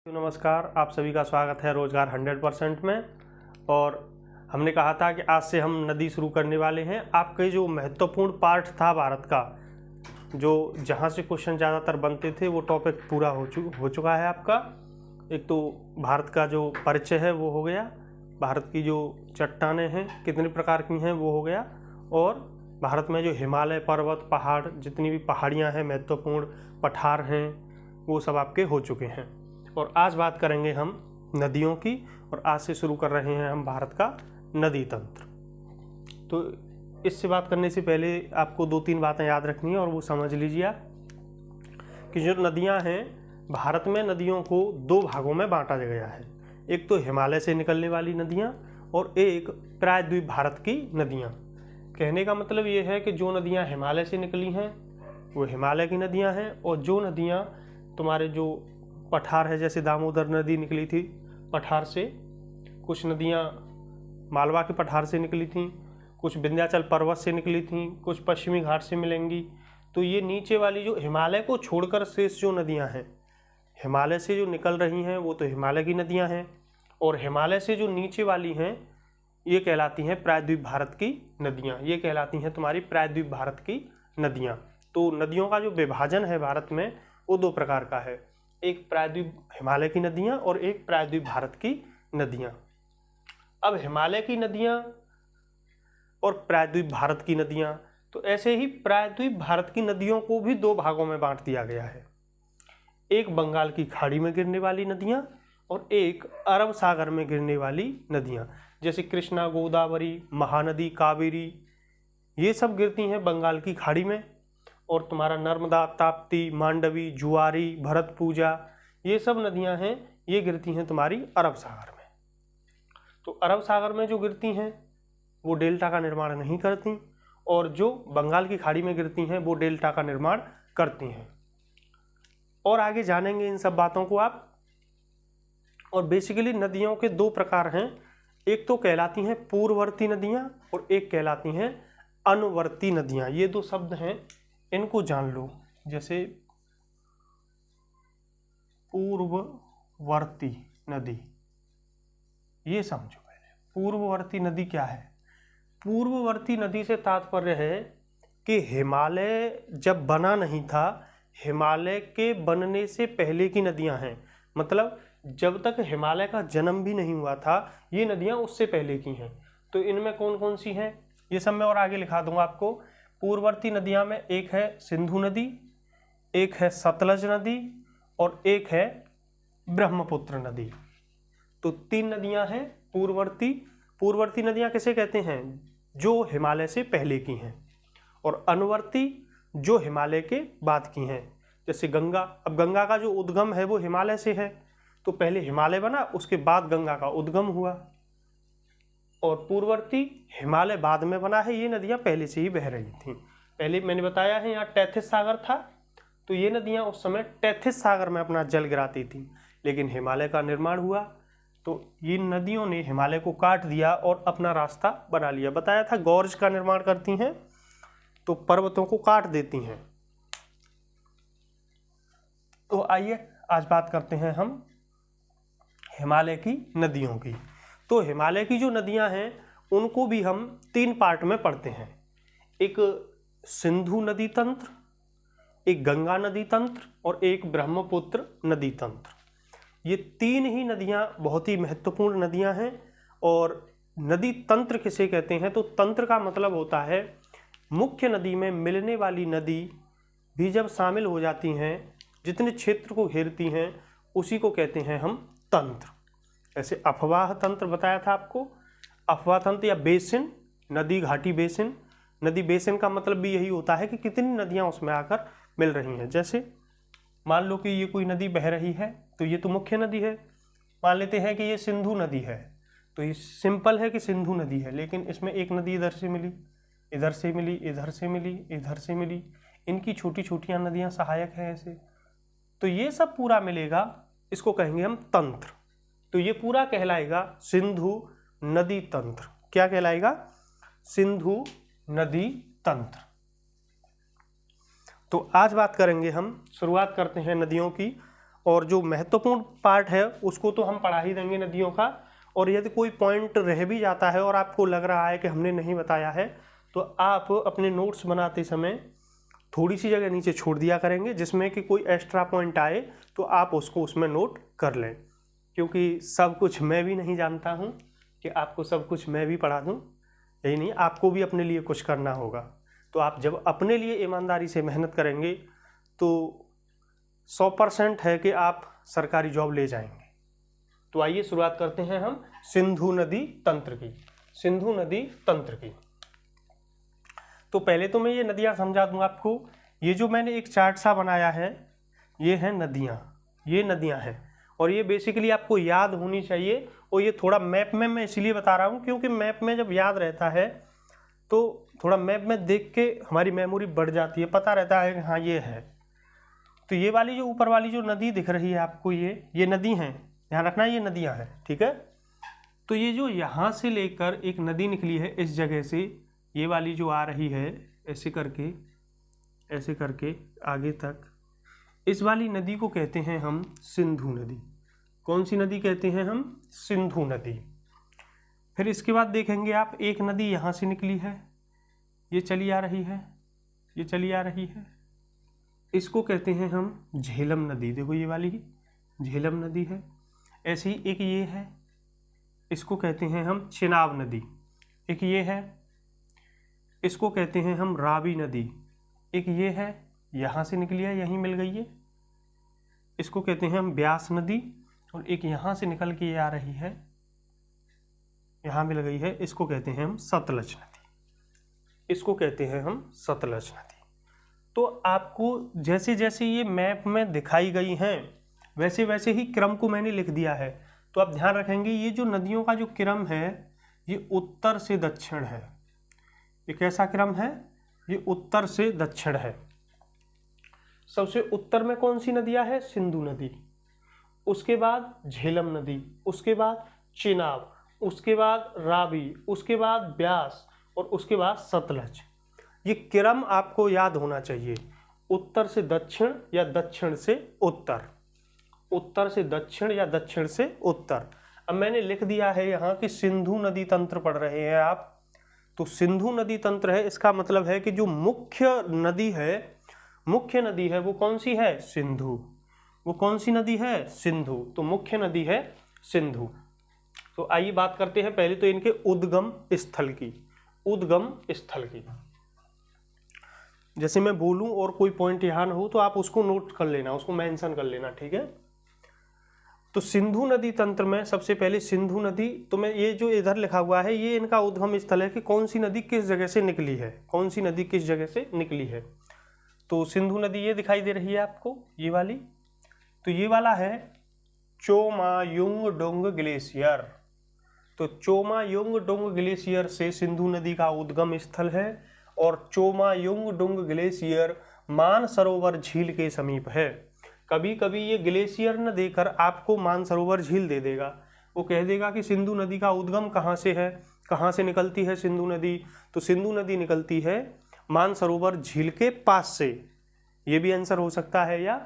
नमस्कार, आप सभी का स्वागत है रोजगार 100% में। और हमने कहा था कि आज से हम नदी शुरू करने वाले हैं। आपके जो महत्वपूर्ण पार्ट था भारत का, जो जहां से क्वेश्चन ज़्यादातर बनते थे, वो टॉपिक पूरा हो चुका है आपका। एक तो भारत का जो परिचय है वो हो गया, भारत की जो चट्टानें हैं कितने प्रकार की हैं वो हो गया, और भारत में जो हिमालय पर्वत पहाड़ जितनी भी पहाड़ियाँ हैं महत्वपूर्ण पठार हैं वो सब आपके हो चुके हैं। और आज बात करेंगे हम नदियों की, और आज से शुरू कर रहे हैं हम भारत का नदी तंत्र। तो इससे बात करने से पहले आपको 2-3 बातें याद रखनी है और वो समझ लीजिए आप कि जो नदियां हैं भारत में, नदियों को 2 भागों में बांटा गया है। एक तो हिमालय से निकलने वाली नदियां और एक प्रायद्वीप भारत की नदियां। कहने का मतलब ये है कि जो नदियां हिमालय से निकली हैं वो हिमालय की नदियां हैं, और जो नदियां तुम्हारे जो पठार है, जैसे दामोदर नदी निकली थी पठार से, कुछ नदियाँ मालवा के पठार से निकली थीं, कुछ विंध्याचल पर्वत से निकली थीं, कुछ पश्चिमी घाट से मिलेंगी। तो ये नीचे वाली जो हिमालय को छोड़कर शेष जो नदियाँ हैं, हिमालय से जो निकल रही हैं वो तो हिमालय की नदियाँ हैं, और हिमालय से जो नीचे वाली हैं ये कहलाती हैं प्रायद्वीप भारत की नदियाँ। ये कहलाती हैं तुम्हारी प्रायद्वीप भारत की नदियाँ। तो नदियों का जो विभाजन है भारत में वो 2 प्रकार का है, एक प्रायद्वीप हिमालय की नदियाँ और एक प्रायद्वीप भारत की नदियाँ। अब हिमालय की नदियाँ और प्रायद्वीप भारत की नदियाँ, तो ऐसे ही प्रायद्वीप भारत की नदियों को भी 2 भागों में बांट दिया गया है। एक बंगाल की खाड़ी में गिरने वाली नदियाँ और एक अरब सागर में गिरने वाली नदियाँ, जैसे कृष्णा, गोदावरी, महानदी, कावेरी, ये सब गिरती हैं बंगाल की खाड़ी में। और तुम्हारा नर्मदा, ताप्ती, मांडवी, जुआरी, भरतपूजा, ये सब नदियां हैं ये गिरती हैं तुम्हारी अरब सागर में। तो अरब सागर में जो गिरती हैं वो डेल्टा का निर्माण नहीं करती, और जो बंगाल की खाड़ी में गिरती हैं वो डेल्टा का निर्माण करती हैं। और आगे जानेंगे इन सब बातों को आप। और बेसिकली नदियों के 2 प्रकार हैं, एक तो कहलाती हैं पूर्ववर्ती नदियाँ और एक कहलाती हैं अनुवर्ती नदियाँ। ये 2 शब्द हैं, इनको जान लो। जैसे पूर्ववर्ती नदी, ये समझो पहले पूर्ववर्ती नदी क्या है। पूर्ववर्ती नदी से तात्पर्य है कि हिमालय जब बना नहीं था, हिमालय के बनने से पहले की नदियां हैं। मतलब जब तक हिमालय का जन्म भी नहीं हुआ था ये नदियां उससे पहले की हैं। तो इनमें कौन कौन सी हैं ये सब मैं और आगे लिखा दूंगा आपको। पूर्ववर्ती नदियां में एक है सिंधु नदी, एक है सतलज नदी और एक है ब्रह्मपुत्र नदी। तो 3 नदियां हैं पूर्ववर्ती। पूर्ववर्ती नदियां किसे कहते हैं, जो हिमालय से पहले की हैं, और अनुवर्ती जो हिमालय के बाद की हैं। जैसे गंगा, अब गंगा का जो उद्गम है वो हिमालय से है, तो पहले हिमालय बना उसके बाद गंगा का उद्गम हुआ, और पूर्ववर्ती हिमालय बाद में बना है। ये नदियां पहले से ही बह रही थीं। पहले मैंने बताया है यहाँ टैथिस सागर था, तो ये नदियां उस समय टैथिस सागर में अपना जल गिराती थीं, लेकिन हिमालय का निर्माण हुआ तो ये नदियों ने हिमालय को काट दिया और अपना रास्ता बना लिया। बताया था गॉर्ज का निर्माण करती हैं तो पर्वतों को काट देती हैं। तो आइए आज बात करते हैं हम हिमालय की नदियों की। तो हिमालय की जो नदियां हैं उनको भी हम 3 पार्ट में पढ़ते हैं, एक सिंधु नदी तंत्र, एक गंगा नदी तंत्र और एक ब्रह्मपुत्र नदी तंत्र। ये 3 ही नदियां बहुत ही महत्वपूर्ण नदियां हैं। और नदी तंत्र किसे कहते हैं, तो तंत्र का मतलब होता है मुख्य नदी में मिलने वाली नदी भी जब शामिल हो जाती हैं, जितने क्षेत्र को घेरती हैं उसी को कहते हैं हम तंत्र। ऐसे अफवाह तंत्र बताया था आपको, अफवाह तंत्र या बेसिन, नदी घाटी बेसिन। नदी बेसिन का मतलब भी यही होता है कि कितनी नदियां उसमें आकर मिल रही हैं। जैसे मान लो कि ये कोई नदी बह रही है तो ये तो मुख्य नदी है, मान लेते हैं कि ये सिंधु नदी है, तो ये सिंपल है कि सिंधु नदी है, लेकिन इसमें एक नदी इधर से मिली, इधर से मिली, इधर से मिली, इधर से मिली, इनकी छोटी छोटियाँ नदियाँ सहायक हैं ऐसे। तो ये सब पूरा मिलेगा, इसको कहेंगे हम तंत्र। तो ये पूरा कहलाएगा सिंधु नदी तंत्र। क्या कहलाएगा, सिंधु नदी तंत्र। तो आज बात करेंगे हम, शुरुआत करते हैं नदियों की। और जो महत्वपूर्ण पार्ट है उसको तो हम पढ़ा ही देंगे नदियों का। और यदि कोई पॉइंट रह भी जाता है और आपको लग रहा है कि हमने नहीं बताया है, तो आप अपने नोट्स बनाते समय थोड़ी सी जगह नीचे छोड़ दिया करेंगे, जिसमें कि कोई एक्स्ट्रा पॉइंट आए तो आप उसको उसमें नोट कर लें। क्योंकि सब कुछ मैं भी नहीं जानता हूँ कि आपको सब कुछ मैं भी पढ़ा दूँ, यही नहीं, आपको भी अपने लिए कुछ करना होगा। तो आप जब अपने लिए ईमानदारी से मेहनत करेंगे तो 100% है कि आप सरकारी जॉब ले जाएंगे। तो आइए शुरुआत करते हैं हम सिंधु नदी तंत्र की। सिंधु नदी तंत्र की तो पहले तो मैं ये नदियाँ समझा दूँ आपको। ये जो मैंने एक चार्ट सा बनाया है, ये है नदियाँ, ये नदियाँ हैं और ये बेसिकली आपको याद होनी चाहिए। और ये थोड़ा मैप में मैं इसलिए बता रहा हूँ क्योंकि मैप में जब याद रहता है तो थोड़ा मैप में देख के हमारी मेमोरी बढ़ जाती है, पता रहता है कि हाँ ये है। तो ये वाली जो ऊपर वाली जो नदी दिख रही है आपको, ये नदी हैं, ध्यान रखना ये नदियाँ हैं, ठीक है। तो ये जो यहाँ से लेकर एक नदी निकली है इस जगह से, ये वाली जो आ रही है ऐसे करके आगे तक, इस वाली नदी को कहते हैं हम सिंधु नदी। कौन सी नदी कहते हैं हम? सिंधु नदी। फिर इसके बाद देखेंगे आप, एक नदी यहाँ से निकली है, ये चली आ रही है, ये चली आ रही है, इसको कहते हैं हम झेलम नदी। देखो ये वाली झेलम नदी है। ऐसे ही एक ये है, इसको कहते हैं हम चिनाब नदी। एक ये है, इसको कहते हैं हम रावी नदी। एक ये है, यहाँ से निकली है, यहीं मिल गई है, इसको कहते हैं हम ब्यास नदी। और एक यहाँ से निकल के ये आ रही है, यहाँ मिल गई है, इसको कहते हैं हम सतलज नदी। इसको कहते हैं हम सतलज नदी। तो आपको जैसे जैसे ये मैप में दिखाई गई हैं वैसे वैसे ही क्रम को मैंने लिख दिया है। तो आप ध्यान रखेंगे, ये जो नदियों का जो क्रम है ये उत्तर से दक्षिण है। ये कैसा क्रम है? ये उत्तर से दक्षिण है। सबसे उत्तर में कौन सी नदियां है? सिंधु नदी, उसके बाद झेलम नदी, उसके बाद चिनाब, उसके बाद रावी, उसके बाद ब्यास और उसके बाद सतलज। ये क्रम आपको याद होना चाहिए, उत्तर से दक्षिण या दक्षिण से उत्तर, उत्तर से दक्षिण या दक्षिण से उत्तर। अब मैंने लिख दिया है यहाँ कि सिंधु नदी तंत्र पढ़ रहे हैं आप, तो सिंधु नदी तंत्र है, इसका मतलब है कि जो मुख्य नदी है वो कौन सी है? सिंधु। वो कौन सी नदी है? सिंधु। तो मुख्य नदी है सिंधु। तो आइए बात करते हैं पहले तो इनके उद्गम स्थल की। उद्गम स्थल की, जैसे मैं बोलूं और कोई पॉइंट यहाँ ना हो तो आप उसको नोट कर लेना, उसको मेंशन कर लेना, ठीक है। तो सिंधु नदी तंत्र में सबसे पहले सिंधु नदी, तो मैं ये जो इधर लिखा हुआ है ये इनका उद्गम स्थल है कि कौन सी नदी किस जगह से निकली है, कौन सी नदी किस जगह से निकली है। तो सिंधु नदी ये दिखाई दे रही है आपको, ये वाली। तो ये वाला है चोमायुंगडुंग ग्लेशियर। तो चोमायुंगडुंग ग्लेशियर से सिंधु नदी का उद्गम स्थल है और चोमायुंगडुंग ग्लेशियर मानसरोवर झील के समीप है। कभी कभी ये ग्लेशियर न देकर आपको मानसरोवर झील दे देगा, वो कह देगा कि सिंधु नदी का उद्गम कहाँ से है, कहाँ से निकलती है सिंधु नदी। तो सिंधु नदी निकलती है मानसरोवर झील के पास से, ये भी आंसर हो सकता है, या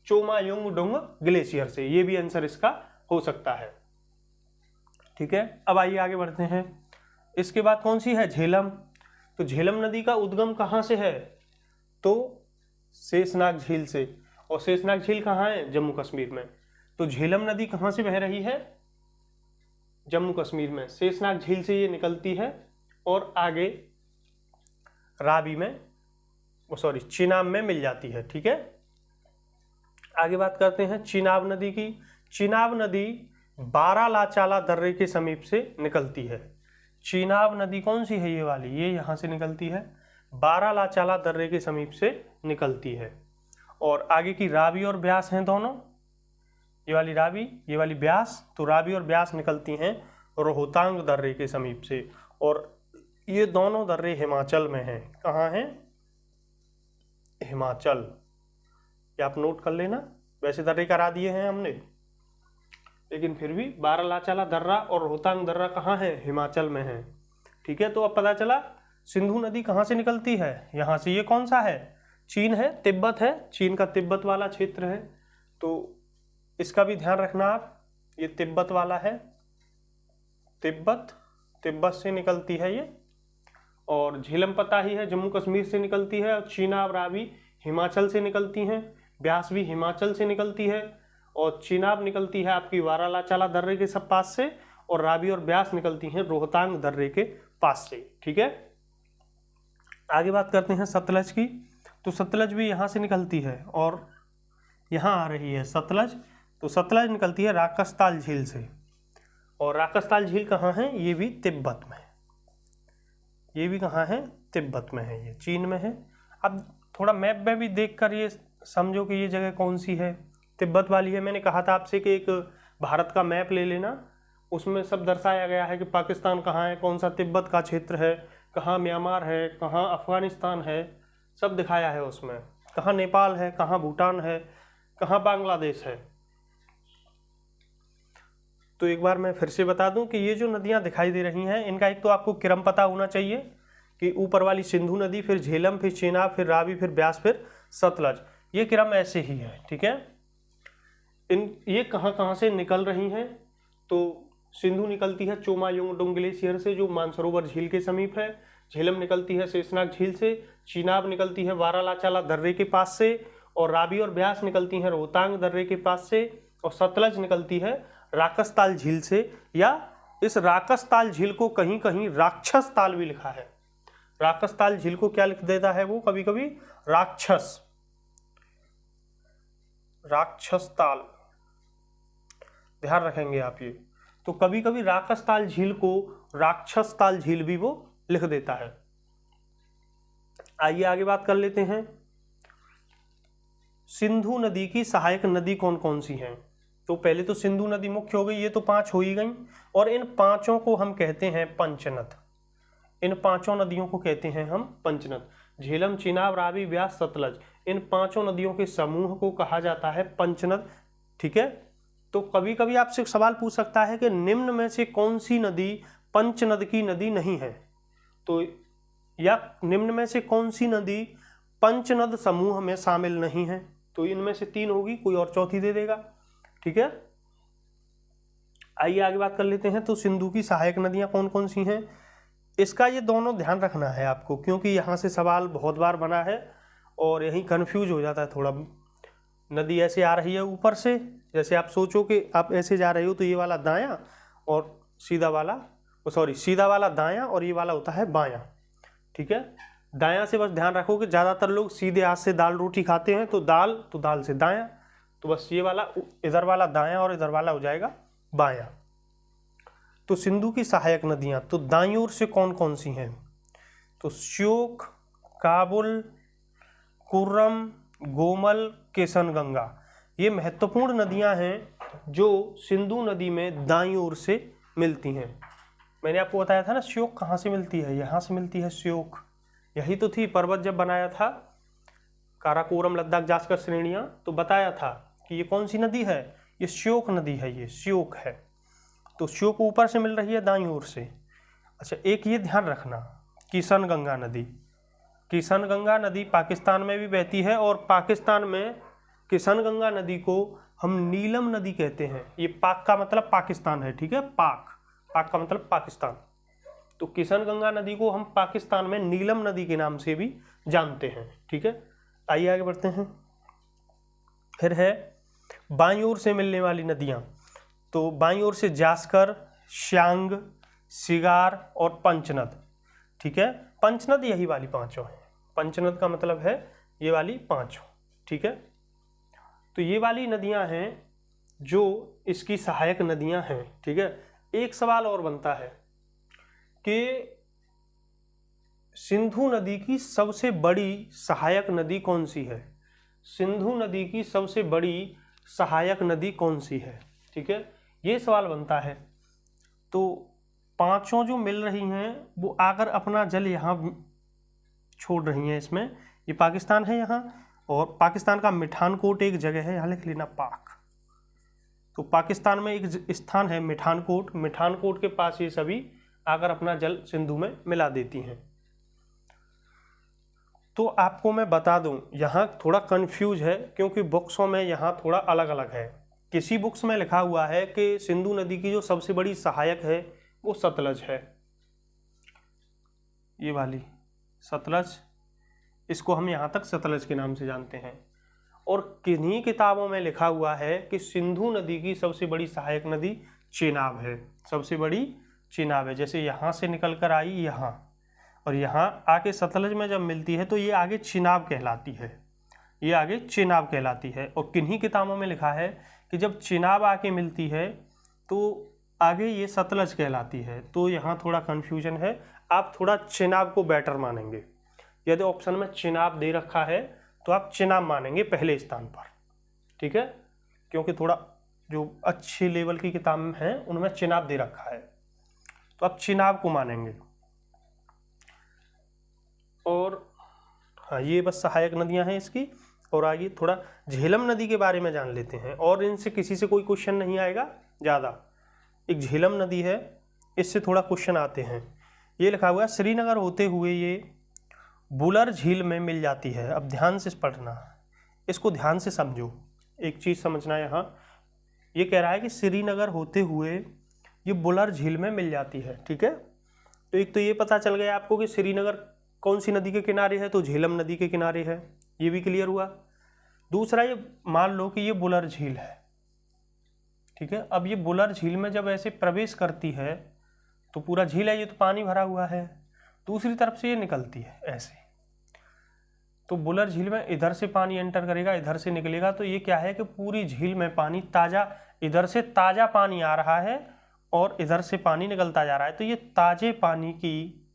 चोमायुंगडुंग ग्लेशियर से, ये भी आंसर इसका हो सकता है, ठीक है। अब आइए आगे बढ़ते हैं। इसके बाद कौन सी है? झेलम। तो झेलम नदी का उद्गम कहाँ से है? तो शेषनाग झील से, और शेषनाग झील कहाँ है? जम्मू कश्मीर में। तो झेलम नदी कहाँ से बह रही है? जम्मू कश्मीर में। शेषनाग झील से ये निकलती है और आगे रावी में, चिनाब में मिल जाती है, ठीक है। आगे बात करते हैं चिनाब नदी की। चिनाब नदी बारालाचाला दर्रे के समीप से निकलती है। चिनाब नदी कौन सी है? ये वाली, ये यहाँ से निकलती है, बारालाचाला दर्रे के समीप से निकलती है। और आगे की रावी और ब्यास हैं दोनों, ये वाली रावी, ये वाली ब्यास। तो रावी और ब्यास निकलती हैं रोहतांग दर्रे के समीप से, और ये दोनों दर्रे हिमाचल में हैं। कहाँ हैं? हिमाचल। ये आप नोट कर लेना, वैसे दर्रे करा दिए हैं हमने, लेकिन फिर भी बारालाचाला दर्रा और रोहतांग दर्रा कहाँ है? हिमाचल में है, ठीक है। तो अब पता चला सिंधु नदी कहाँ से निकलती है? यहाँ से। ये कौन सा है? चीन है, तिब्बत है, चीन का तिब्बत वाला क्षेत्र है। तो इसका भी ध्यान रखना आप, ये तिब्बत वाला है, तिब्बत से निकलती है ये, और झेलम पता ही है जम्मू कश्मीर से निकलती है, और चीनाब रावी हिमाचल से निकलती हैं, ब्यास भी हिमाचल से निकलती है, और चीनाब निकलती है आपकी वारालाचाला दर्रे के सब पास से, और रावी और ब्यास निकलती हैं रोहतांग दर्रे के पास से। ठीक है, आगे बात करते हैं सतलज की। तो सतलज भी यहाँ से निकलती है और यहाँ आ रही है सतलज। तो सतलज निकलती है राकसताल झील से, और राकसताल झील कहाँ है? ये भी तिब्बत में, ये भी कहाँ है? तिब्बत में है, ये चीन में है। अब थोड़ा मैप में भी देखकर ये समझो कि ये जगह कौन सी है, तिब्बत वाली है। मैंने कहा था आपसे कि एक भारत का मैप ले लेना, उसमें सब दर्शाया गया है कि पाकिस्तान कहाँ है, कौन सा तिब्बत का क्षेत्र है, कहाँ म्यांमार है, कहाँ अफगानिस्तान है, सब दिखाया है उसमें, कहाँ नेपाल है, कहाँ भूटान है, कहाँ बांग्लादेश है। तो एक बार मैं फिर से बता दूं कि ये जो नदियां दिखाई दे रही हैं, इनका एक तो आपको क्रम पता होना चाहिए कि ऊपर वाली सिंधु नदी, फिर झेलम, फिर चेनाब, फिर रावी, फिर ब्यास, फिर सतलज, ये क्रम ऐसे ही है। ठीक है, ये कहाँ कहाँ से निकल रही हैं? तो सिंधु निकलती है चोमायोंगडोंग ग्लेशियर से, जो मानसरोवर झील के समीप है। झेलम निकलती है शेषनाग झील से। चीनाब निकलती है वारालाचाला दर्रे के पास से, और रावी और ब्यास निकलती हैं रोहतांग दर्रे के पास से, और सतलज निकलती है राकसताल झील से, या इस राकसताल झील को कहीं कहीं राक्षस ताल भी लिखा है। राकसताल झील को क्या लिख देता है वो कभी कभी? राक्षस ताल, ध्यान रखेंगे आप ये। तो कभी कभी राकसताल झील को राक्षस ताल झील भी वो लिख देता है। आइए आगे बात कर लेते हैं। सिंधु नदी की सहायक नदी कौन कौन सी हैं? तो पहले तो सिंधु नदी मुख्य हो गई, ये तो 5 हो ही गई, और इन 5 को हम कहते हैं पंचनद। इन 5 नदियों को कहते हैं हम पंचनद। झेलम, चेनाब, रावी, ब्यास, सतलज, इन 5 नदियों के समूह को कहा जाता है पंचनद। ठीक है, तो कभी कभी आपसे एक सवाल पूछ सकता है कि निम्न में से कौन सी नदी पंचनद की नदी नहीं है? तो या निम्न में से कौन सी नदी पंचनद समूह में शामिल नहीं है? तो इनमें से 3 होगी, कोई और चौथी दे देगा। ठीक है, आइए आगे बात कर लेते हैं। तो सिंधु की सहायक नदियां कौन कौन सी हैं? इसका ये दोनों ध्यान रखना है आपको, क्योंकि यहाँ से सवाल बहुत बार बना है और यहीं कन्फ्यूज हो जाता है थोड़ा। नदी ऐसे आ रही है ऊपर से, जैसे आप सोचो कि आप ऐसे जा रहे हो तो ये वाला दायां और सीधा वाला, सीधा वाला दायां और ये वाला होता है बायां। ठीक है, दायां से बस ध्यान रखो कि ज़्यादातर लोग सीधे हाथ से दाल रोटी खाते हैं, तो दाल से दायां, तो बस ये वाला इधर वाला दायां और इधर वाला हो जाएगा बायां। तो सिंधु की सहायक नदियां तो दाईं ओर से कौन कौन सी हैं? तो श्योक, काबुल, कुर्रम, गोमल, किशनगंगा, ये महत्वपूर्ण नदियां हैं जो सिंधु नदी में दाईं ओर से मिलती हैं। मैंने आपको बताया था ना श्योक कहाँ से मिलती है, यहाँ से मिलती है श्योक। यही तो थी पर्वत जब बनाया था काराकोरम, लद्दाख, जास्कर श्रेणियाँ, तो बताया था कि ये कौन सी नदी है, ये श्योक नदी है, ये श्योक है। तो श्योक ऊपर से मिल रही है दाईं ओर से। अच्छा, एक ये ध्यान रखना, किशनगंगा नदी, किशनगंगा नदी पाकिस्तान में भी बहती है, और पाकिस्तान में किशनगंगा नदी को हम नीलम नदी कहते हैं। ये पाक का मतलब पाकिस्तान है। ठीक है, पाक का मतलब पाकिस्तान। तो किशनगंगा नदी को हम पाकिस्तान में नीलम नदी के नाम से भी जानते हैं। ठीक है, आइए आगे बढ़ते हैं। फिर है बाईं ओर से मिलने वाली नदियाँ। तो बाईं ओर से जास्कर, श्यांग, सिगार और पंचनद। ठीक है, पंचनद यही वाली 5 हैं। पंचनद का मतलब है ये वाली 5। ठीक है, तो ये वाली नदियां हैं जो इसकी सहायक नदियां हैं। ठीक है, एक सवाल और बनता है कि सिंधु नदी की सबसे बड़ी सहायक नदी कौन सी है? सिंधु नदी की सबसे बड़ी सहायक नदी कौन सी है? ठीक है, ये सवाल बनता है। तो 5 जो मिल रही हैं वो आकर अपना जल यहाँ छोड़ रही हैं। इसमें ये पाकिस्तान है यहाँ, और पाकिस्तान का मिठानकोट एक जगह है, यहाँ लिख लेना पाक। तो पाकिस्तान में एक स्थान है मिठानकोट, मिठानकोट के पास ये सभी आकर अपना जल सिंधु में मिला देती हैं। तो आपको मैं बता दूं, यहाँ थोड़ा कंफ्यूज है क्योंकि बॉक्सों में यहाँ थोड़ा अलग अलग है किसी बुक्स में लिखा हुआ है कि सिंधु नदी की जो सबसे बड़ी सहायक है वो सतलज है, ये वाली सतलज, इसको हम यहाँ तक सतलज के नाम से जानते हैं। और किन्हीं किताबों में लिखा हुआ है कि सिंधु नदी की सबसे बड़ी सहायक नदी चेनाब है, सबसे बड़ी चेनाब है। जैसे यहाँ से निकल कर आई यहाँ और यहाँ आके सतलज में जब मिलती है तो ये आगे चेनाब कहलाती है, ये आगे चेनाब कहलाती है। और किन्हीं किताबों में लिखा है कि जब चेनाब आके मिलती है तो आगे ये सतलज कहलाती है। तो यहाँ थोड़ा कन्फ्यूजन है, आप थोड़ा चेनाब को बेटर मानेंगे। यदि ऑप्शन में चेनाब दे रखा है तो आप चेनाब मानेंगे पहले स्थान पर, ठीक है, क्योंकि थोड़ा जो अच्छे लेवल की किताब हैं उनमें चेनाब दे रखा है तो आप चेनाब को मानेंगे। और हाँ, ये बस सहायक नदियां हैं इसकी। और आगे थोड़ा झेलम नदी के बारे में जान लेते हैं, और इनसे किसी से कोई क्वेश्चन नहीं आएगा ज़्यादा। एक झेलम नदी है, इससे थोड़ा क्वेश्चन आते हैं। ये लिखा हुआ है श्रीनगर होते हुए ये बुलर झील में मिल जाती है। अब ध्यान से पढ़ना, इसको ध्यान से समझो। एक चीज़ समझना, यहाँ ये कह रहा है कि श्रीनगर होते हुए ये बुलर झील में मिल जाती है, ठीक है। तो एक तो ये पता चल गया आपको कि श्रीनगर कौन सी नदी के किनारे है, तो झेलम नदी के किनारे है, ये भी क्लियर हुआ। दूसरा, ये मान लो कि ये बुलर झील है, ठीक है। अब ये बुलर झील में जब ऐसे प्रवेश करती है तो पूरा झील है, ये तो पानी भरा हुआ है, दूसरी तरफ से ये निकलती है ऐसे, तो बुलर झील में इधर से पानी एंटर करेगा, इधर से निकलेगा। तो ये क्या है कि पूरी झील में पानी ताज़ा, इधर से ताज़ा पानी आ रहा है और इधर से पानी निकलता जा रहा है, तो ये ताज़े पानी की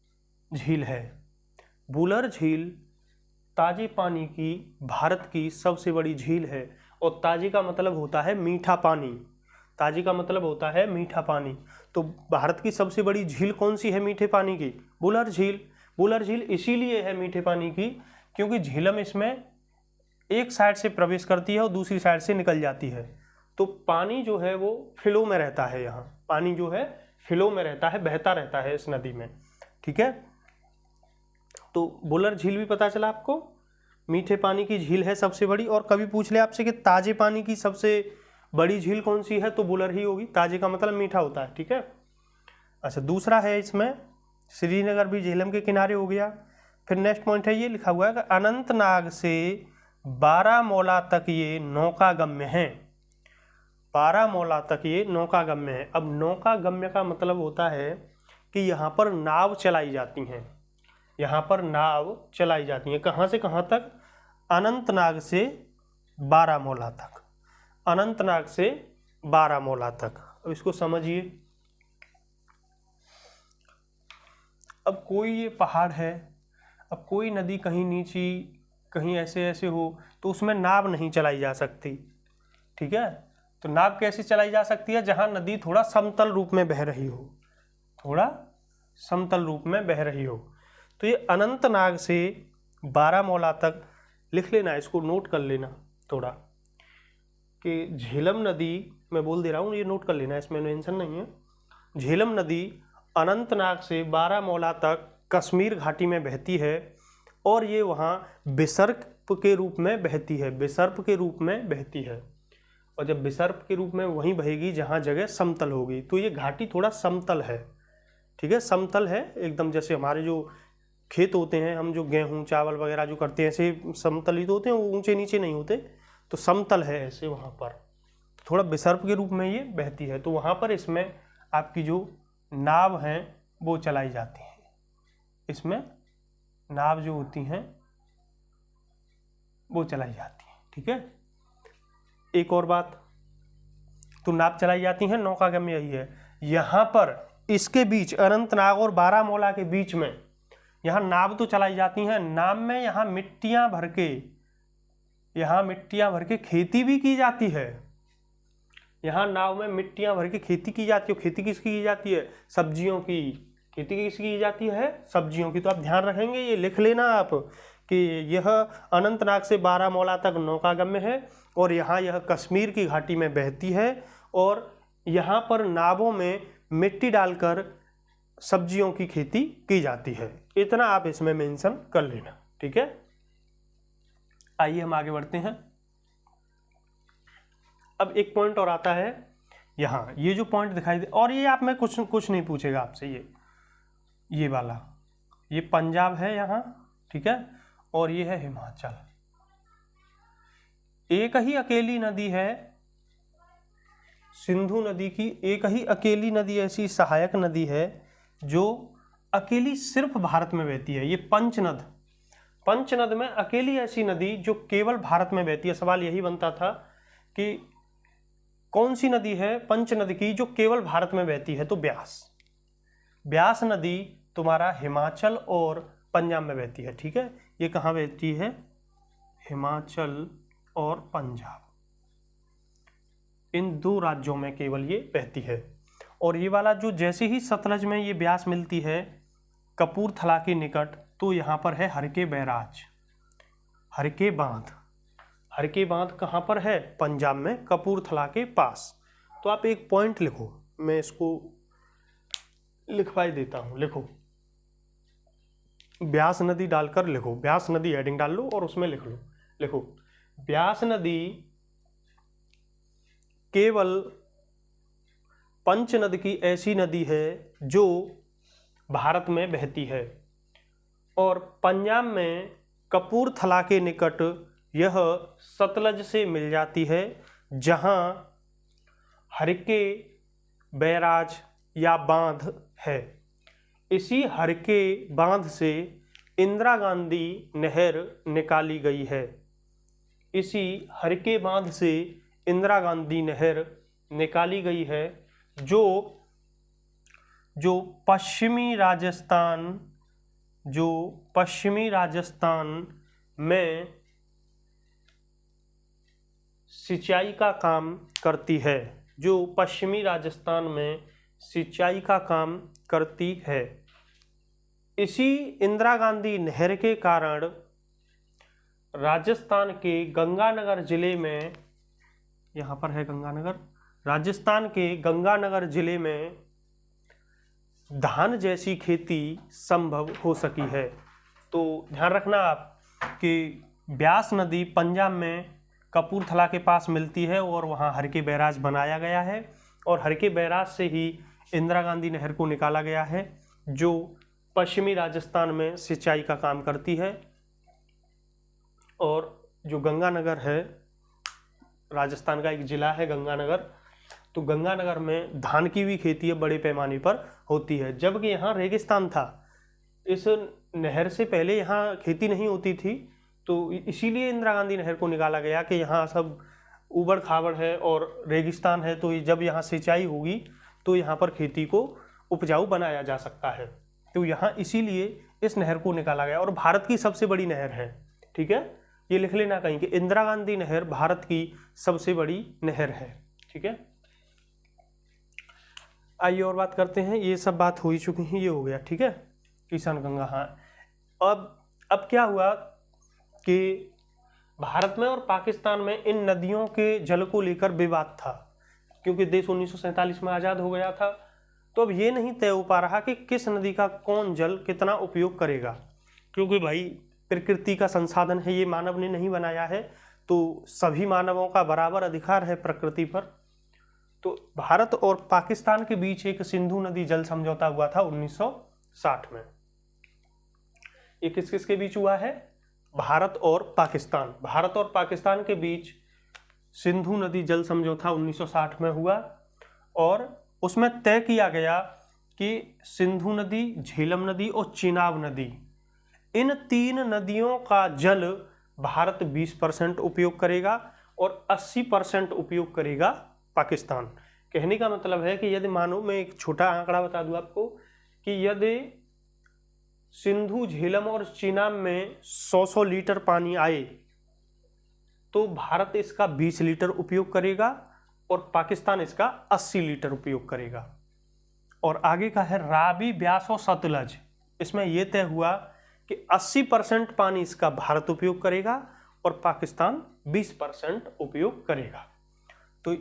झील है। बुलर झील ताज़े पानी की भारत की सबसे बड़ी झील है। और ताज़े का मतलब होता है मीठा पानी, ताज़े का मतलब होता है मीठा पानी। तो भारत की सबसे बड़ी झील कौन सी है मीठे पानी की? बुलर झील। बुलर झील इसीलिए है मीठे पानी की क्योंकि झीलम इसमें एक साइड से प्रवेश करती है और दूसरी साइड से निकल जाती है, तो पानी जो है वो फ्लो में रहता है। यहाँ पानी जो है फ्लो में रहता है, बहता रहता है इस नदी में, ठीक है। तो बुलर झील भी पता चला आपको, मीठे पानी की झील है सबसे बड़ी। और कभी पूछ ले आपसे कि ताज़े पानी की सबसे बड़ी झील कौन सी है, तो बुलर ही होगी। ताज़े का मतलब मीठा होता है, ठीक है। अच्छा, दूसरा है इसमें श्रीनगर भी झेलम के किनारे हो गया। फिर नेक्स्ट पॉइंट है, ये लिखा हुआ है कि अनंतनाग से बारामूला तक ये नौकागम्य है। बारामूला तक ये नौकागम्य है। अब नौकागम्य का मतलब होता है कि यहाँ पर नाव चलाई जाती हैं, यहाँ पर नाव चलाई जाती हैं। कहाँ से कहाँ तक? अनंतनाग से बारामूला तक, अनंतनाग से बारामूला तक। अब इसको समझिए। अब कोई ये पहाड़ है, अब कोई नदी कहीं नीची कहीं ऐसे ऐसे हो तो उसमें नाव नहीं चलाई जा सकती, ठीक है। तो नाव कैसे चलाई जा सकती है? जहाँ नदी थोड़ा समतल रूप में बह रही हो, थोड़ा समतल रूप में बह रही हो। तो ये अनंतनाग से बारामूला तक लिख लेना, इसको नोट कर लेना थोड़ा, कि झेलम नदी, मैं बोल दे रहा हूँ, ये नोट कर लेना, इसमें मेंशन नहीं है। झेलम नदी अनंतनाग से बारामूला तक कश्मीर घाटी में बहती है और ये वहाँ विसर्प के रूप में बहती है, विसर्प के रूप में बहती है। और जब विसर्प के रूप में वहीं बहेगी जहाँ जगह समतल होगी। तो ये घाटी थोड़ा समतल है, ठीक है, समतल है एकदम। जैसे हमारे जो खेत होते हैं, हम जो गेहूँ चावल वगैरह जो करते हैं ऐसे समतल ही तो होते हैं, वो ऊंचे नीचे नहीं होते, तो समतल है ऐसे वहाँ पर। थोड़ा विसर्प के रूप में ये बहती है, तो वहाँ पर इसमें आपकी जो नाव हैं वो चलाई जाती हैं। इसमें नाव जो होती हैं वो चलाई जाती हैं, ठीक है। एक और बात, तो नाव चलाई जाती हैं, नौकागम्य यही है। यहाँ पर इसके बीच अनंतनाग और बारामूला के बीच में यहाँ नाव तो चलाई जाती हैं, नाव में यहाँ मिट्टियाँ भर के खेती भी की जाती है। यहाँ नाव में मिट्टियाँ भर के खेती की जाती है। खेती किसकी की जाती है? सब्जियों की। खेती किसकी की जाती है? सब्जियों की। तो आप ध्यान रखेंगे, ये लिख लेना आप कि यह अनंतनाग से बारामूला तक नौकागम्य है और यहाँ यह कश्मीर की घाटी में बहती है और यहाँ पर नावों में मिट्टी डालकर सब्जियों की खेती की जाती है। इतना आप इसमें मेंशन कर लेना, ठीक है। आइए हम आगे बढ़ते हैं। अब एक पॉइंट और आता है यहाँ, ये जो पॉइंट दिखाई दे, और ये आप में कुछ नहीं पूछेगा आपसे, ये वाला, ये पंजाब है यहाँ, ठीक है, और ये है हिमाचल। एक ही अकेली नदी है सिंधु नदी की, एक ही अकेली नदी ऐसी सहायक नदी है जो अकेली सिर्फ भारत में बहती है, ये पंचनद में अकेली ऐसी नदी जो केवल भारत में बहती है। सवाल यही बनता था कि कौन सी नदी है पंचनद की जो केवल भारत में बहती है, तो ब्यास नदी तुम्हारा हिमाचल और पंजाब में बहती है, ठीक है। ये कहाँ बहती है? हिमाचल और पंजाब, इन दो राज्यों में केवल ये बहती है। और ये वाला जो जैसे ही सतलज में ये ब्यास मिलती है कपूरथला के निकट, तो यहाँ पर है हरके बैराज, हरके बांध कहाँ पर है? पंजाब में, कपूरथला के पास। तो आप एक पॉइंट लिखो, मैं इसको लिखवाई देता हूँ, लिखो, ब्यास नदी डालकर लिखो, ब्यास नदी हेडिंग डाल लो और उसमें लिखो ब्यास नदी केवल पंचनद की ऐसी नदी है जो भारत में बहती है, और पंजाब में कपूरथला के निकट यह सतलज से मिल जाती है, जहां हरके बैराज या बांध है। इसी हरके बांध से इंदिरा गांधी नहर निकाली गई है, इसी हरके बांध से इंदिरा गांधी नहर निकाली गई है, जो पश्चिमी राजस्थान में सिंचाई का काम करती है, जो पश्चिमी राजस्थान में सिंचाई का काम करती है। इसी इंदिरा गांधी नहर के कारण राजस्थान के गंगानगर जिले में, यहाँ पर है गंगानगर, राजस्थान के गंगानगर जिले में धान जैसी खेती संभव हो सकी है। तो ध्यान रखना आप कि ब्यास नदी पंजाब में कपूरथला के पास मिलती है और वहाँ हरके बैराज बनाया गया है, और हरके बैराज से ही इंदिरा गांधी नहर को निकाला गया है, जो पश्चिमी राजस्थान में सिंचाई का काम करती है। और जो गंगानगर है, राजस्थान का एक जिला है गंगानगर, तो गंगानगर में धान की भी खेती है, बड़े पैमाने पर होती है, जबकि यहाँ रेगिस्तान था। इस नहर से पहले यहाँ खेती नहीं होती थी, तो इसीलिए इंदिरा गांधी नहर को निकाला गया कि यहाँ सब उबड़ खाबड़ है और रेगिस्तान है, तो जब यहाँ सिंचाई होगी तो यहाँ पर खेती को उपजाऊ बनाया जा सकता है। तो यहाँ इसीलिए इस नहर को निकाला गया, और भारत की सबसे बड़ी नहर है, ठीक है, ये लिख लेना कहीं कि इंदिरा गांधी नहर भारत की सबसे बड़ी नहर है, ठीक है। आइए और बात करते हैं, ये सब बात हो ही चुकी है, ये हो गया, ठीक है, किशन गंगा। हाँ, अब क्या हुआ कि भारत में और पाकिस्तान में इन नदियों के जल को लेकर विवाद था, क्योंकि देश 1947 में आज़ाद हो गया था। तो अब ये नहीं तय हो पा रहा कि किस नदी का कौन जल कितना उपयोग करेगा, क्योंकि भाई प्रकृति का संसाधन है, ये मानव ने नहीं बनाया है, तो सभी मानवों का बराबर अधिकार है प्रकृति पर। तो भारत और पाकिस्तान के बीच एक सिंधु नदी जल समझौता हुआ था 1960 में। ये किस किस के बीच हुआ है? भारत और पाकिस्तान के बीच सिंधु नदी जल समझौता 1960 में हुआ, और उसमें तय किया गया कि सिंधु नदी, झेलम नदी और चिनाब नदी, इन तीन नदियों का जल भारत 20% उपयोग करेगा और 80% उपयोग करेगा पाकिस्तान। कहने का मतलब है कि यदि मानो, मैं एक छोटा आंकड़ा बता दूं आपको, कि यदि सिंधु, झेलम और चिनाब में 100 लीटर पानी आए तो भारत इसका 20 लीटर उपयोग करेगा और पाकिस्तान इसका 80 लीटर उपयोग करेगा। और आगे का है रावी, ब्यास और सतलज, इसमें यह तय हुआ कि 80% पानी इसका भारत उपयोग करेगा और पाकिस्तान 20% उपयोग करेगा। तो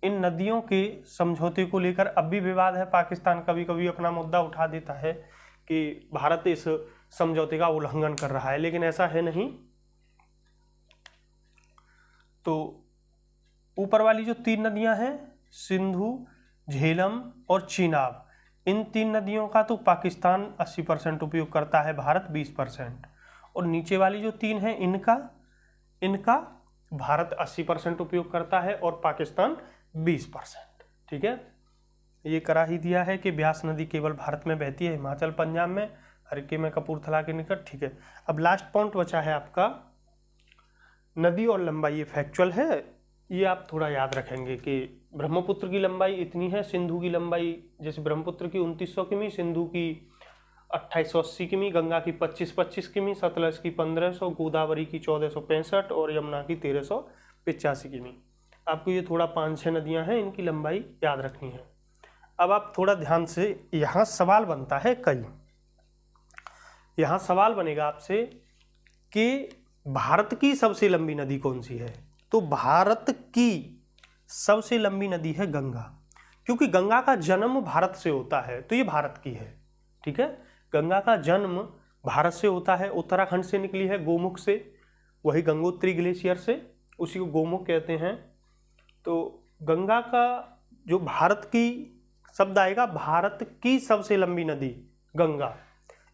इन नदियों के समझौते को लेकर अब भी विवाद है। पाकिस्तान कभी कभी अपना मुद्दा उठा देता है कि भारत इस समझौते का उल्लंघन कर रहा है, लेकिन ऐसा है नहीं। तो ऊपर वाली जो 3 नदियां हैं सिंधु, झेलम और चीनाब, इन 3 नदियों का तो पाकिस्तान 80% उपयोग करता है, भारत 20%। और नीचे वाली जो 3 हैं इनका भारत 80% उपयोग करता है और पाकिस्तान 20%। ठीक है, ये करा ही दिया है कि ब्यास नदी केवल भारत में बहती है, हिमाचल पंजाब में, हरिके में, कपूरथला के निकट। ठीक है, अब लास्ट पॉइंट बचा है आपका नदी और लंबाई। ये फैक्चुअल है, ये आप थोड़ा याद रखेंगे कि ब्रह्मपुत्र की लंबाई इतनी है, सिंधु की लंबाई जैसे ब्रह्मपुत्र की 2900 किमी, सिंधु की 2880 किमी, गंगा की 2525 किमी, सतलज की 1500, गोदावरी की 1465 और यमुना की 1385 किमी। आपको ये थोड़ा 5-6 नदियां हैं, इनकी लंबाई याद रखनी है। अब आप थोड़ा ध्यान से, यहाँ सवाल बनता है कई, यहाँ सवाल बनेगा आपसे कि भारत की सबसे लंबी नदी कौन सी है? तो भारत की सबसे लंबी नदी है गंगा, क्योंकि गंगा का जन्म भारत से होता है, तो ये भारत की है। ठीक है, गंगा का जन्म भारत से होता है, उत्तराखंड से निकली है, गोमुख से, वही गंगोत्री ग्लेशियर से, उसी को गोमुख कहते हैं। तो गंगा का जो भारत की शब्द आएगा, भारत की सबसे लंबी नदी गंगा।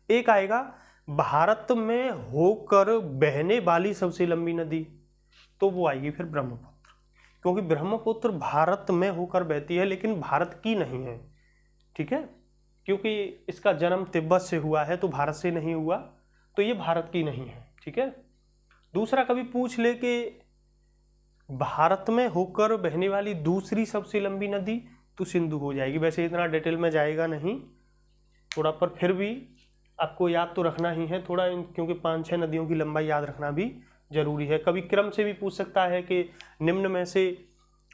एक आएगा भारत में होकर बहने वाली सबसे लंबी नदी, तो वो आएगी फिर ब्रह्मपुत्र, क्योंकि ब्रह्मपुत्र भारत में होकर बहती है लेकिन भारत की नहीं है। ठीक है, क्योंकि इसका जन्म तिब्बत से हुआ है, तो भारत से नहीं हुआ, तो ये भारत की नहीं है। ठीक है, दूसरा कभी पूछ ले कि भारत में होकर बहने वाली दूसरी सबसे लंबी नदी, तो सिंधु हो जाएगी। वैसे इतना डिटेल में जाएगा नहीं थोड़ा, पर फिर भी आपको याद तो रखना ही है थोड़ा, क्योंकि 5-6 नदियों की लंबाई याद रखना भी जरूरी है। कभी क्रम से भी पूछ सकता है कि निम्न में से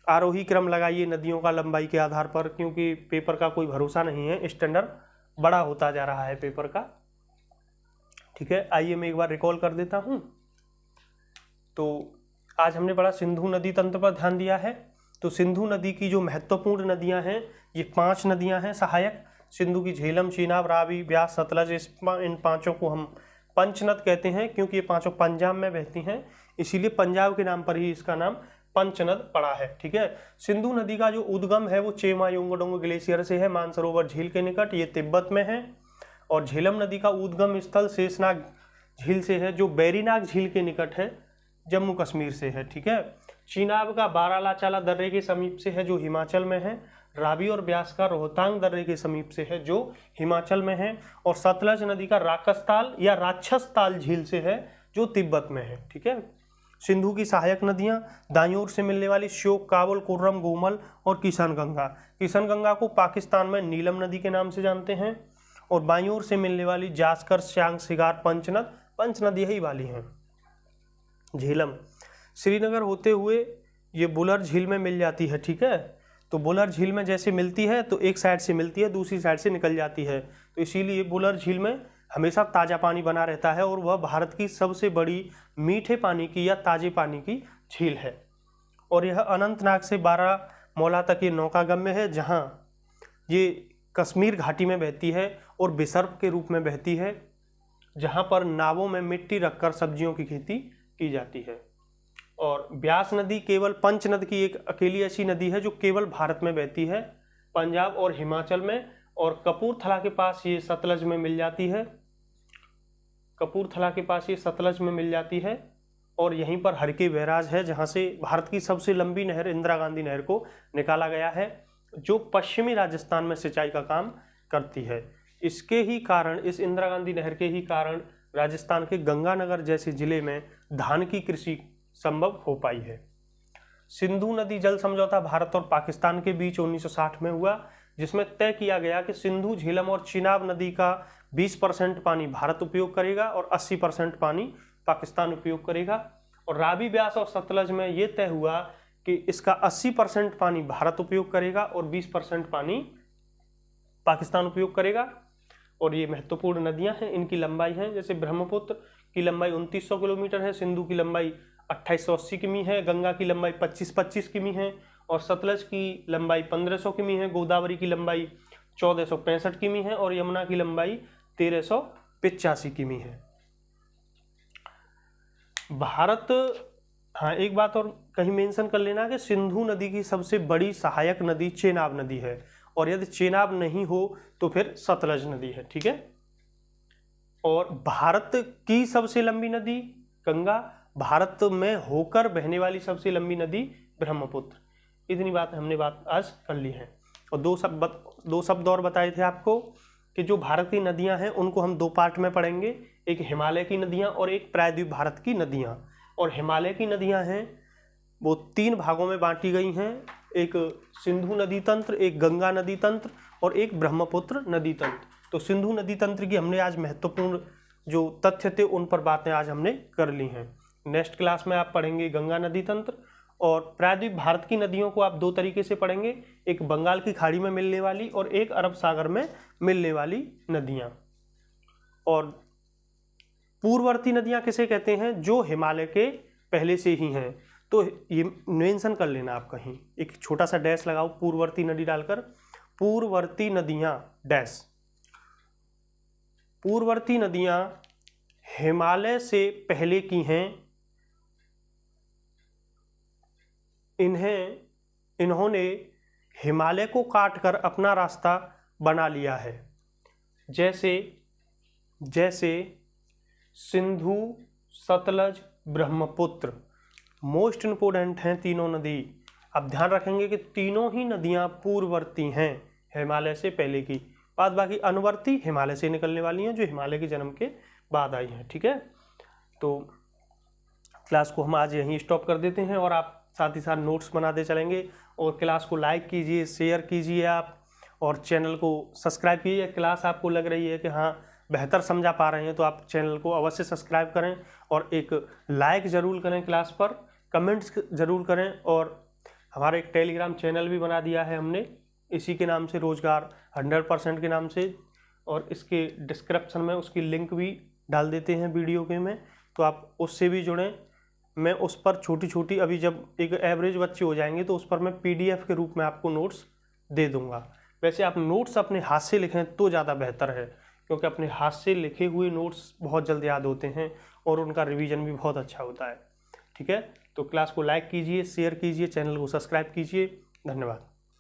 आरोही क्रम लगाइए नदियों का लंबाई के आधार पर, क्योंकि पेपर का कोई भरोसा नहीं है, स्टैंडर्ड बड़ा होता जा रहा है पेपर का। ठीक है, आइए मैं एक बार रिकॉल कर देता हूं। तो आज हमने बड़ा सिंधु नदी तंत्र पर ध्यान दिया है। तो सिंधु नदी की जो महत्वपूर्ण नदियां हैं, ये 5 नदियां हैं सहायक। सिंधु की झेलम, चीनाब, रावी, ब्यास, सतलज, इन 5 को हम पंचनद कहते हैं, क्योंकि ये 5 पंजाब में बहती हैं, इसीलिए पंजाब के नाम पर ही इसका नाम पंचनद पड़ा है। ठीक है, सिंधु नदी का जो उद्गम है वो चेमायोंगडोंग ग्लेशियर से है, मानसरोवर झील के निकट, ये तिब्बत में है। और झेलम नदी का उद्गम स्थल शेषनाग झील से है, जो बैरीनाग झील के निकट है, जम्मू कश्मीर से है। ठीक है, चीनाब का बारालाचाला दर्रे के समीप से है, जो हिमाचल में है। रावी और ब्यास का रोहतांग दर्रे के समीप से है, जो हिमाचल में है। और सतलज नदी का राकसताल या राक्षसताल झील से है, जो तिब्बत में है। ठीक है, सिंधु की सहायक नदियां दाईं ओर से मिलने वाली श्योक, काबुल, कुर्रम, गोमल और किशन गंगा। किशन गंगा को पाकिस्तान में नीलम नदी के नाम से जानते हैं। और बाईं ओर से मिलने वाली जास्कर, श्यांग, सिगार, पंचनद यही वाली हैं। झेलम श्रीनगर होते हुए ये बुलर झील में मिल जाती है। ठीक है, तो बुलर झील में जैसे मिलती है तो एक साइड से मिलती है, दूसरी साइड से निकल जाती है, तो इसीलिए बुलर झील में हमेशा ताज़ा पानी बना रहता है और वह भारत की सबसे बड़ी मीठे पानी की या ताज़े पानी की झील है। और यह अनंतनाग से बारामूला तक ये नौकागम्य है, जहाँ ये कश्मीर घाटी में बहती है और विसर्प के रूप में बहती है, जहाँ पर नावों में मिट्टी रखकर सब्जियों की खेती की जाती है। और ब्यास नदी केवल पंचनद की एक अकेली ऐसी नदी है जो केवल भारत में बहती है, पंजाब और हिमाचल में। और कपूरथला के पास ये सतलज में मिल जाती है, कपूरथला के पास ये सतलज में मिल जाती है। और यहीं पर हरके बैराज है, जहाँ से भारत की सबसे लंबी नहर इंदिरा गांधी नहर को निकाला गया है, जो पश्चिमी राजस्थान में सिंचाई का काम करती है। इसके ही कारण, इस इंदिरा गांधी नहर के ही कारण राजस्थान के गंगानगर जैसे जिले में धान की कृषि संभव हो पाई है। सिंधु नदी जल समझौता भारत और पाकिस्तान के बीच 1960 में हुआ, जिसमें तय किया गया कि सिंधु, झेलम और चिनाब नदी का 20% पानी भारत उपयोग करेगा और 80% पानी पाकिस्तान उपयोग करेगा। और रावी, ब्यास और सतलज में ये तय हुआ कि इसका 80% पानी भारत उपयोग करेगा और 20% पानी पाकिस्तान उपयोग करेगा। और ये महत्वपूर्ण नदियां हैं, इनकी लंबाई है, जैसे ब्रह्मपुत्र की लंबाई 2900 किलोमीटर है, सिंधु की लंबाई 2880 किमी है, गंगा की लंबाई 2525 किमी है और सतलज की लंबाई 1500 किमी है, गोदावरी की लंबाई 1465 किमी है और यमुना की लंबाई 1385 किमी है। भारत हाँ, एक बात और कहीं मेंशन कर लेना कि सिंधु नदी की सबसे बड़ी सहायक नदी चेनाब नदी है, और यदि चेनाब नहीं हो तो फिर सतलज नदी है। ठीक है। और भारत की सबसे लंबी नदी गंगा, भारत में होकर बहने वाली सबसे लंबी नदी ब्रह्मपुत्र। इतनी बात आज कर ली है। और दो शब्द और बताए थे आपको कि जो भारत की नदियां हैं उनको हम 2 पार्ट में पढ़ेंगे, एक हिमालय की नदियां और एक प्रायद्वीप भारत की नदियां। और हिमालय की नदियां हैं वो 3 भागों में बांटी गई हैं, एक सिंधु नदी तंत्र, एक गंगा नदी तंत्र और एक ब्रह्मपुत्र नदी तंत्र। तो सिंधु नदी तंत्र की हमने आज महत्वपूर्ण जो तथ्य थे उन पर बातें आज हमने कर ली हैं। नेक्स्ट क्लास में आप पढ़ेंगे गंगा नदी तंत्र, और प्रायद्वीप भारत की नदियों को आप 2 तरीके से पढ़ेंगे, एक बंगाल की खाड़ी में मिलने वाली और एक अरब सागर में मिलने वाली नदियां। और पूर्ववर्ती नदियां किसे कहते हैं? जो हिमालय के पहले से ही हैं। तो ये मेंशन कर लेना आप कहीं, एक छोटा सा डैश लगाओ पूर्ववर्ती नदी डालकर, पूर्ववर्ती नदियां डैश। पूर्ववर्ती नदियां हिमालय से पहले की हैं, इन्होंने हिमालय को काटकर अपना रास्ता बना लिया है। जैसे सिंधु, सतलज, ब्रह्मपुत्र मोस्ट इंपोर्टेंट हैं तीनों नदी। अब ध्यान रखेंगे कि तीनों ही नदियां पूर्ववर्ती हैं हिमालय से पहले की, बाद बाकी अनुवर्ती हिमालय से निकलने वाली हैं जो हिमालय के जन्म के बाद आई हैं। ठीक है। तो क्लास को हम आज यहीं स्टॉप कर देते हैं, और आप साथ ही साथ नोट्स बनाते चलेंगे। और क्लास को लाइक कीजिए, शेयर कीजिए आप, और चैनल को सब्सक्राइब कीजिए। क्लास आपको लग रही है कि हाँ बेहतर समझा पा रहे हैं तो आप चैनल को अवश्य सब्सक्राइब करें, और एक लाइक ज़रूर करें क्लास पर, कमेंट्स ज़रूर करें। और हमारा एक टेलीग्राम चैनल भी बना दिया है हमने, इसी के नाम से, रोजगार 100% के नाम से, और इसके डिस्क्रिप्शन में उसकी लिंक भी डाल देते हैं वीडियो के में, तो आप उससे भी जुड़ें। मैं उस पर छोटी छोटी, अभी जब एक एवरेज बच्चे हो जाएंगे तो उस पर मैं PDF के रूप में आपको नोट्स दे दूंगा। वैसे आप नोट्स अपने हाथ से लिखें तो ज़्यादा बेहतर है, क्योंकि अपने हाथ से लिखे हुए नोट्स बहुत जल्द याद होते हैं और उनका रिवीजन भी बहुत अच्छा होता है। ठीक है। तो क्लास को लाइक कीजिए, शेयर कीजिए, चैनल को सब्सक्राइब कीजिए। धन्यवाद।